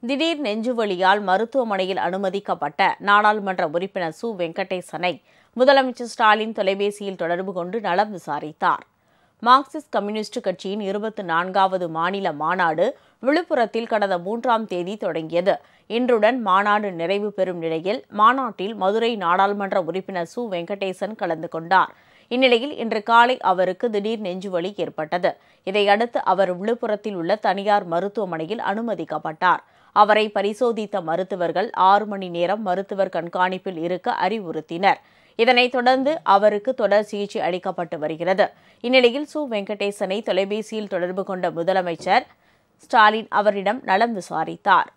திடீர் நெஞ்சுவலியால் மருத்துவமனையில் அனுமதிக்கப்பட்ட நாடாளுமன்ற உறுப்பினர் சு. வெங்கடேசனை முதலமைச்சர் ஸ்டாலின் தொலைபேசியில் தொடர்பு கொண்டு நலம் விசாரித்தார். மார்க்சிஸ்ட் கம்யூனிஸ்ட் கட்சியின் 24வது மாநில மாநாடு விழுப்புரத்தில் கடந்த 3ஆம் தேதி தொடங்கியது. இன்றுடன் மாநாடு நிறைவு பெறும் நிலையில் மாநாட்டில் மதுரை நாடாளுமன்ற உறுப்பினர் சு. வெங்கடேசன் கலந்து கொண்டார். இந்நிலையில் இன்று காலை அவருக்கு திடீர் நெஞ்சுவலி ஏற்பட்டது. இதையடுத்து அவர் விழுப்புரத்தில் உள்ள தனியார் மருத்துவமனையில் அனுமதிக்கப்பட்டார். அவரை பரிசோதித்த மருத்துவர்கள் 6 மணி நேரம் மருத்துவர் கண்காணிப்பில் இருக்க அறிவுறுத்தினர். இதனைத் தொடர்ந்து அவருக்கு தொடர் சிகிச்சை அளிக்கப்பட்டு வருகிறது. இந்நிலையில் சு. வெங்கடேசனை தொலைபேசியில் தொடர்பு கொண்ட முதலமைச்சர் ஸ்டாலின் அவரிடம் நலம் விசாரித்தார்.